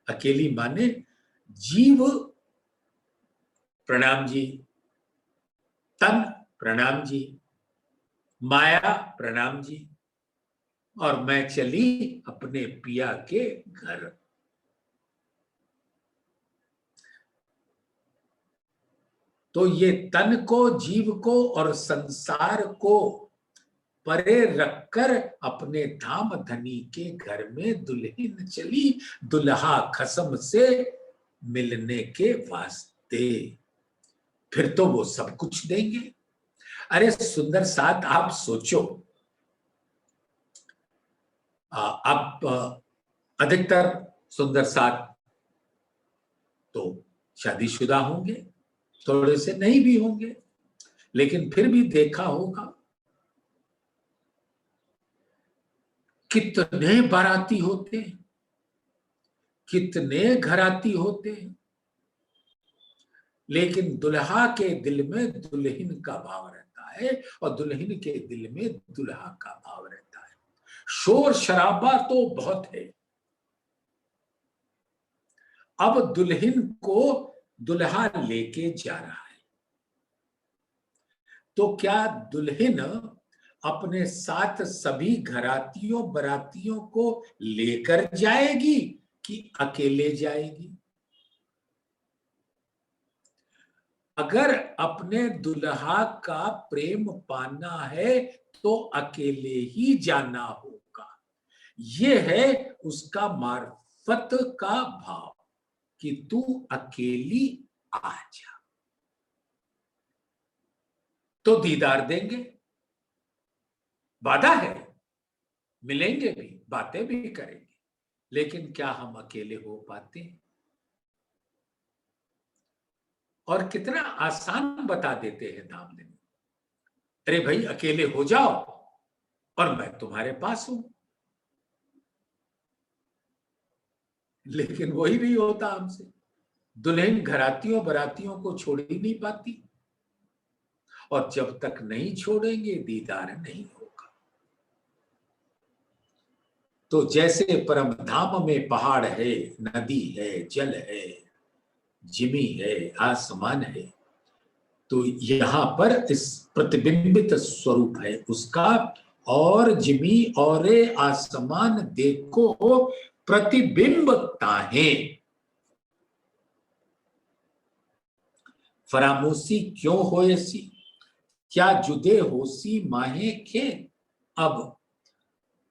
अकेली माने जीव प्रणाम जी, तन प्रणाम जी, माया प्रणाम जी, और मैं चली अपने पिया के घर। तो ये तन को, जीव को और संसार को परे रखकर अपने धाम धनी के घर में दुल्हन चली, दुल्हा खसम से मिलने के वास्ते। फिर तो वो सब कुछ देंगे। अरे सुंदर साथ, आप सोचो, आप अधिकतर सुंदर साथ तो शादीशुदा होंगे, थोड़े से नहीं भी होंगे, लेकिन फिर भी देखा होगा कितने बाराती होते हैं, कितने घराती होते हैं, लेकिन दुल्हा के दिल में दुल्हन का भाव रहता है और दुल्हन के दिल में दुल्हा का भाव रहता है। शोर शराबा तो बहुत है। अब दुल्हन को दुल्हा लेके जा रहा है, तो क्या दुल्हन अपने साथ सभी घरातियों बरातियों को लेकर जाएगी कि अकेले जाएगी? अगर अपने दुल्हा का प्रेम पाना है तो अकेले ही जाना होगा। ये है उसका मार्फत का भाव कि तू अकेली आ जा, तो दीदार देंगे, वादा है, मिलेंगे भी, बातें भी करेंगे, लेकिन क्या हम अकेले हो पाते हैं? और कितना आसान बता देते हैं धामधनी, अरे भाई अकेले हो जाओ और मैं तुम्हारे पास हूं। लेकिन वही नहीं होता हमसे। दुल्हन घरातियों बरातियों को छोड़ ही नहीं पाती, और जब तक नहीं छोड़ेंगे दीदार नहीं होगा। तो जैसे परम धाम में पहाड़ है, नदी है, जल है, जिमी है, आसमान है, तो यहां पर इस प्रतिबिंबित स्वरूप है उसका। और जिमी और आसमान देखो प्रतिबिंबता है। फरामोशी क्यों होएसी, क्या जुदे होसी माहे खे। अब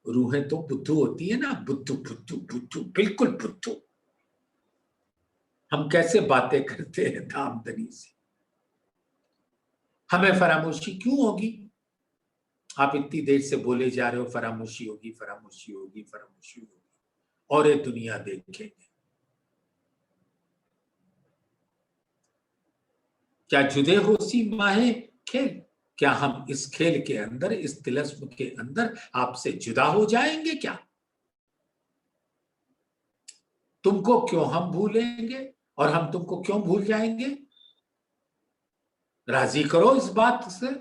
रूहें तो बुद्धू होती है ना, बुद्धू बुद्धू बुद्धू, बिल्कुल बुद्धू। हम कैसे बातें करते हैं धामधनी से, हमें फरामोशी क्यों होगी? आप इतनी देर से बोले जा रहे हो फरामोशी होगी, फरामोशी होगी, फरामोशी होगी, और ये दुनिया देखेंगे। क्या जुदे होसी माहे खेल, क्या हम इस खेल के अंदर, इस तिलस्म के अंदर आपसे जुदा हो जाएंगे क्या? तुमको क्यों हम भूलेंगे और हम तुमको क्यों भूल जाएंगे? राजी करो इस बात से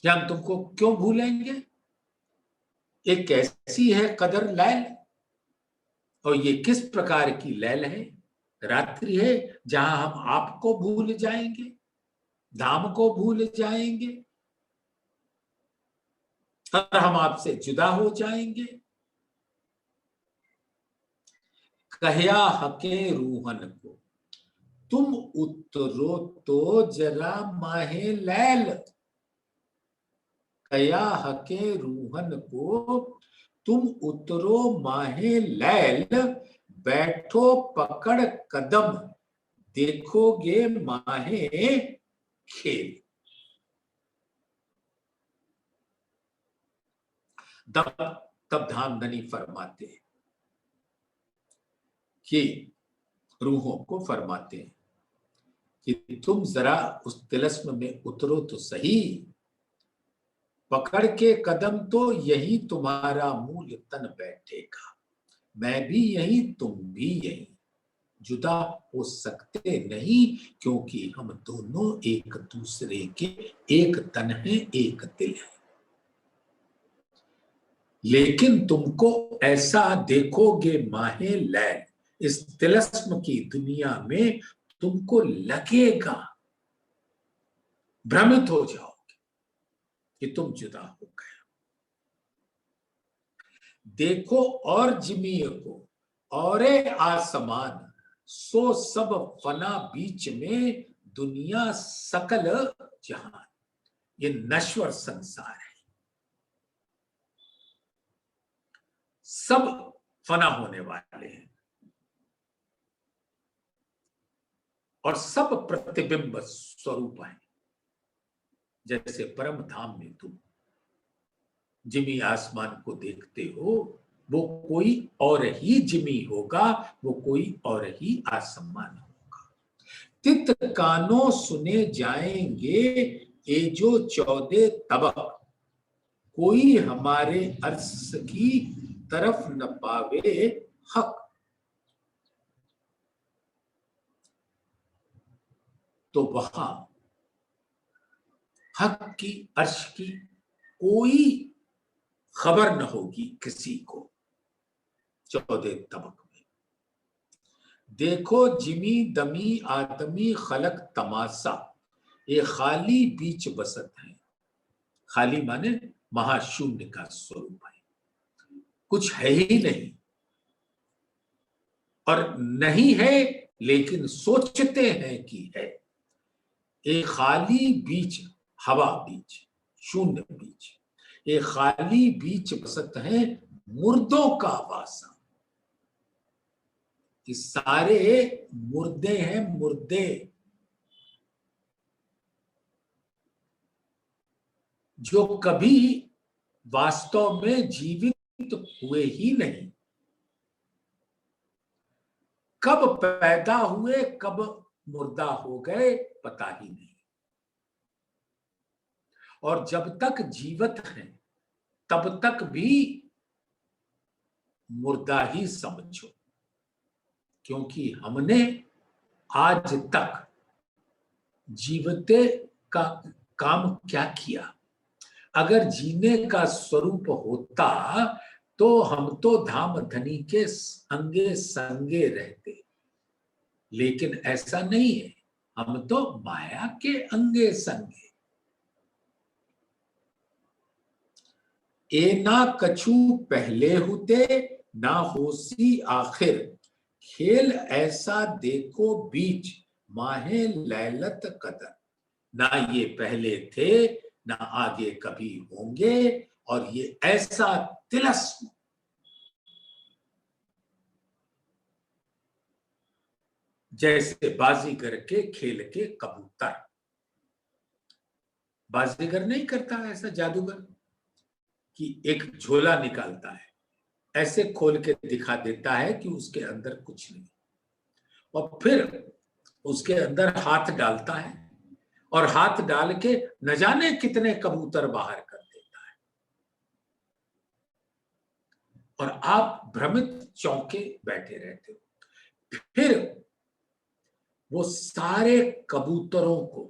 कि हम तुमको क्यों भूलेंगे। एक कैसी है कदर लैल, और ये किस प्रकार की लैल है, रात्रि है जहां हम आपको भूल जाएंगे, धाम को भूल जाएंगे, और हम आपसे जुदा हो जाएंगे। कहया हके रूहन को, तुम उतरो तो जरा माहे लैल। कहया हके रूहन को, तुम उतरो माहे लैल, बैठो पकड़ कदम, देखोगे माहे खेल। तब धामधनी फरमाते हैं कि रूहों को फरमाते हैं कि तुम जरा उस तिलस्म में उतरो तो सही, पकड़ के कदम तो यही तुम्हारा मूल तन बैठेगा। मैं भी यही, तुम भी यही, जुदा हो सकते नहीं, क्योंकि हम दोनों एक दूसरे के एक तन है, एक दिल है। लेकिन तुमको ऐसा देखोगे माहे लैल, इस तिलस्म की दुनिया में तुमको लगेगा, भ्रमित हो जाओगे कि तुम जुदा हो गए। देखो और जिमी को और आसमान, सो सब फना बीच में दुनिया सकल जहान। ये नश्वर संसार है, सब फना होने वाले हैं, और सब प्रतिबिंब स्वरूप है। जैसे परम धाम में तुम जिमी आसमान को देखते हो, वो कोई और ही जिमी होगा, वो कोई और ही आसमान होगा। तित कानों सुने जाएंगे ये जो 14 तबक, कोई हमारे अर्श की तरफ न पावे हक। तो वहां हक की, अर्श की कोई खबर न होगी किसी को 14 तबक में। देखो जिमी दमी आदमी खलक तमाशा, ये खाली बीच बसत है। खाली माने महाशून्य का स्वरूप है, कुछ है ही नहीं, और नहीं है लेकिन सोचते हैं कि है। एक खाली बीच, हवा बीच, शून्य बीच, एक खाली बीच बसत है मुर्दों का वासा। ये सारे मुर्दे हैं, मुर्दे, जो कभी वास्तव में जीवित हुए ही नहीं। कब पैदा हुए, कब मुर्दा हो गए, पता ही नहीं। और जब तक जीवित हैं तब तक भी मुर्दा ही समझो, क्योंकि हमने आज तक जीवते का काम क्या किया। अगर जीने का स्वरूप होता तो हम तो धाम धनी के अंगे संगे रहते, लेकिन ऐसा नहीं है, हम तो माया के अंगे संगे। ए ना कछु पहले होते, ना होसी आखिर, खेल ऐसा देखो बीच, माहे लैलत कदर। ना ये पहले थे, ना आगे कभी होंगे, और ये ऐसा तिलस्म जैसे बाजीगर के खेल के कबूतर। बाजीगर नहीं करता ऐसा, जादूगर कि एक झोला निकालता है, ऐसे खोल के दिखा देता है कि उसके अंदर कुछ नहीं, और फिर उसके अंदर हाथ डालता है, और हाथ डाल के न जाने कितने कबूतर बाहर कर देता है, और आप भ्रमित चौंके बैठे रहते हो। फिर वो सारे कबूतरों को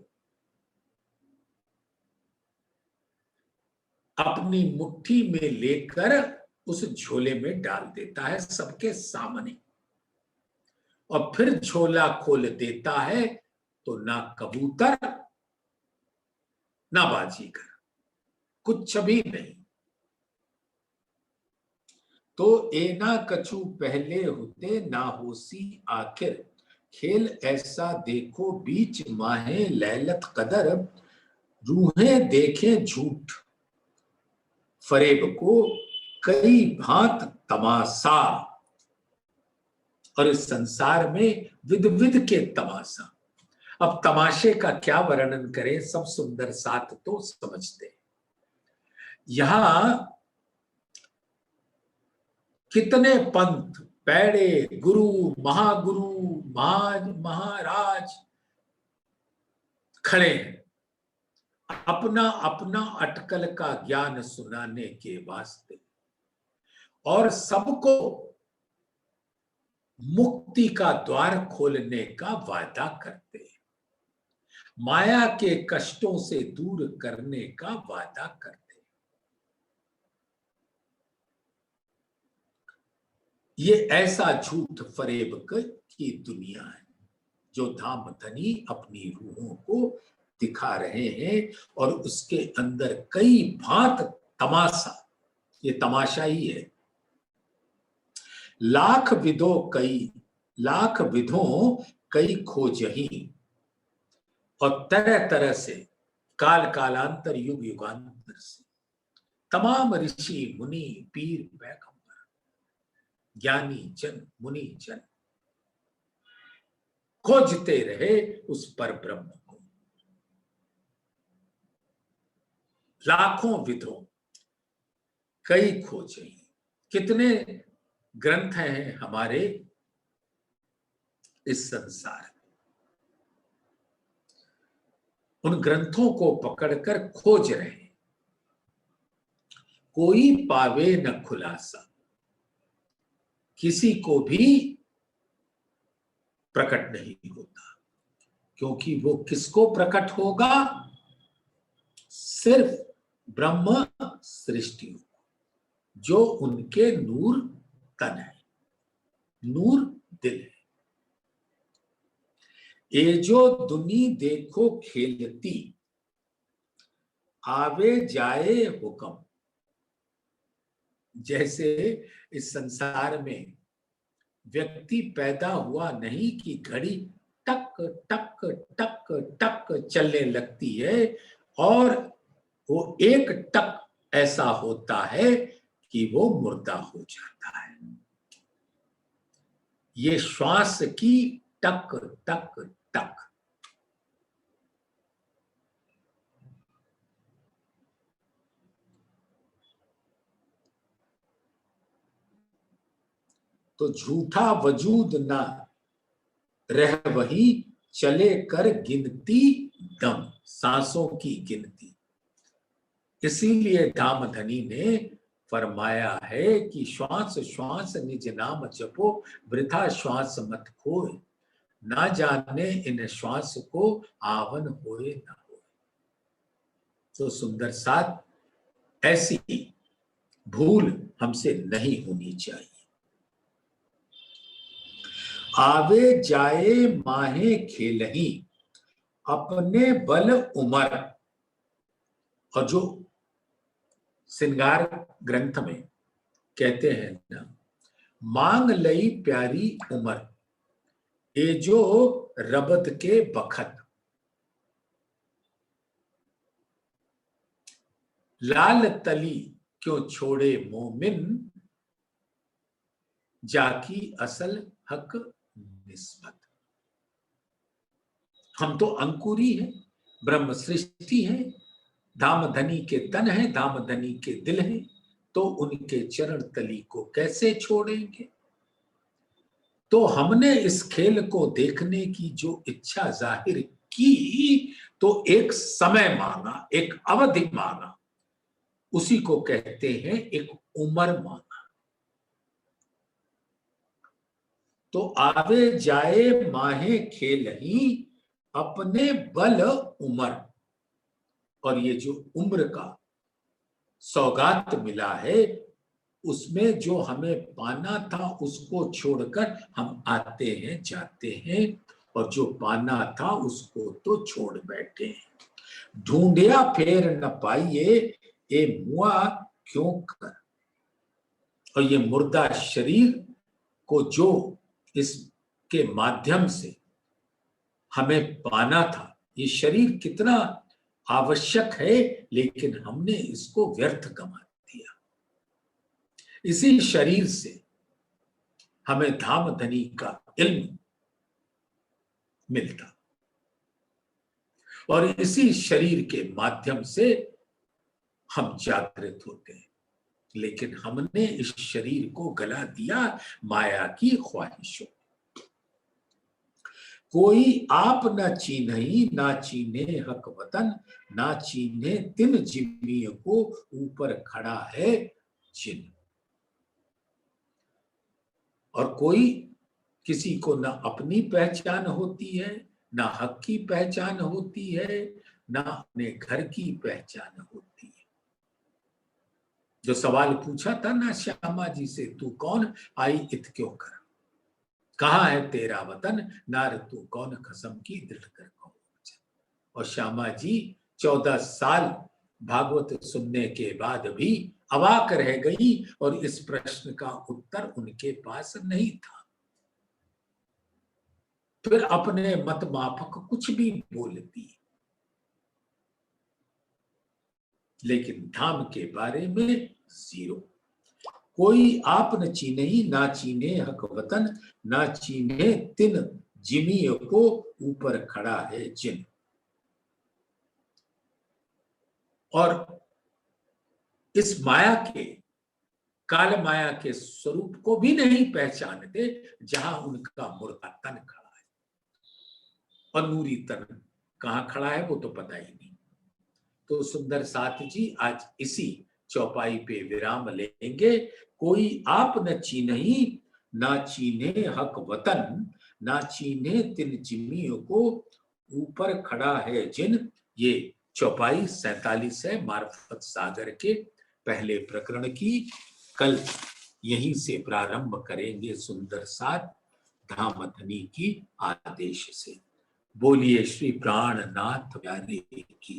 अपनी मुट्ठी में लेकर उस झोले में डाल देता है सबके सामने, और फिर झोला खोल देता है तो ना कबूतर ना बाजीगर, कुछ भी नहीं। तो एना कछु पहले होते, ना होसी आखिर, खेल ऐसा देखो बीच, माहे लैलत कदर, रूहें देखे झूठ, फरेब को कई भांत तमाशा। और इस संसार में विध विध के तमाशा। अब तमाशे का क्या वर्णन करें, सब सुंदर साथ तो समझते। यहां कितने पंथ, पैड़े, गुरु, महागुरु, महाराज खड़े हैं अपना अपना अटकल का ज्ञान सुनाने के वास्ते, और सबको मुक्ति का द्वार खोलने का वादा करते हैं, माया के कष्टों से दूर करने का वादा करते हैं। ये ऐसा झूठ फरेब की दुनिया है, जो धाम धनी अपनी रूहों को दिखा रहे हैं, और उसके अंदर कई भांत तमाशा, ये तमाशा ही है। लाख विधों कई खोजही, और तरह तरह से काल कालांतर युग युगांतर से तमाम ऋषि मुनि पीर पैगंबर ज्ञानी जन मुनि जन खोजते रहे उस पर ब्रह्म को। लाखों विधों कई खोजे, कितने ग्रंथ हैं हमारे इस संसार में, उन ग्रंथों को पकड़कर खोज रहे, कोई पावे न खुलासा, किसी को भी प्रकट नहीं होता, क्योंकि वो किसको प्रकट होगा, सिर्फ ब्रह्म सृष्टि, जो उनके नूर तन है, नूर दिल है। ये जो दुनी देखो खेलती, आवे जाए हुक्म, जैसे इस संसार में व्यक्ति पैदा हुआ नहीं कि घड़ी टक टक टक टक चलने लगती है और वो एक टक ऐसा होता है कि वो मुर्दा हो जाता है। ये श्वास की टक टक टक। तो झूठा वजूद ना रह वही चले कर गिनती दम, सांसों की गिनती। इसीलिए धामधनी ने फरमाया है कि श्वास श्वास निज नाम जपो, वृथा श्वास मत खोए, ना जाने इन श्वास को आवन होए ना होए। तो सुंदर साथ, ऐसी भूल हमसे नहीं होनी चाहिए। आवे जाए माहे खेलही अपने बल उमर, और जो श्रृंगार ग्रंथ में कहते हैं ना, मांग लई प्यारी उमर ए जो रबत के बखत, लाल तली क्यों छोड़े मोमिन जाकी असल हक निस्बत। हम तो अंकुरी हैं, ब्रह्म सृष्टि है, धामधनी के तन है, धामधनी के दिल है, तो उनके चरण तली को कैसे छोड़ेंगे। तो हमने इस खेल को देखने की जो इच्छा जाहिर की, तो एक समय मांगा, एक अवधि मांगा, उसी को कहते हैं एक उम्र मांगा। तो आवे जाए माहे खेल ही अपने बल उमर, और ये जो उम्र का सौगात मिला है, उसमें जो हमें पाना था उसको छोड़कर हम आते हैं जाते हैं, और जो पाना था उसको तो छोड़ बैठे हैं। ढूंढिया फेर न पाइए ए मुआ क्यों कर, और ये मुर्दा शरीर को जो इसके माध्यम से हमें पाना था, ये शरीर कितना आवश्यक है, लेकिन हमने इसको व्यर्थ गंवा दिया। इसी शरीर से हमें धामधनी का इल्म मिलता, और इसी शरीर के माध्यम से हम जागृत होते हैं, लेकिन हमने इस शरीर को गला दिया माया की ख्वाहिशों। कोई आप न चीन्ही ना चीन्हे हक वतन, ना चीन्हे तिन जिम्मी को ऊपर खड़ा है जिन। और कोई किसी को ना अपनी पहचान होती है, ना हक की पहचान होती है, ना अपने घर की पहचान होती है। जो सवाल पूछा था ना श्यामा जी से, तू कौन आई इत क्यों कर, कहाँ है तेरा वतन, नार तू कौन खसम की दृढ़ कर कहो। और श्यामा जी 14 साल भागवत सुनने के बाद भी अवाक रह गई, और इस प्रश्न का उत्तर उनके पास नहीं था। फिर अपने मत माफक कुछ भी बोलती, लेकिन धाम के बारे में जीरो। कोई आप न चीन्ही ना चीन्हे हक वतन, ना चीन्हे तिन जिमी को ऊपर खड़ा है जिन। और इस माया के, काल माया के स्वरूप को भी नहीं पहचानते, जहां उनका मुर्दा तन खड़ा है, और नूरी तन कहां खड़ा है वो तो पता ही नहीं। तो सुंदर साथ जी, आज इसी चौपाई पे विराम लेंगे। कोई आप न चीन्ही ना चीन्हे हक वतन, ना चीन्हे तिन जिम्मियों को ऊपर खड़ा है जिन। ये चौपाई 47 है मार्फत सागर के पहले प्रकरण की। कल यहीं से प्रारंभ करेंगे सुंदर साथ धामधनी की आदेश से। बोलिए श्री प्राणनाथ प्यारे की।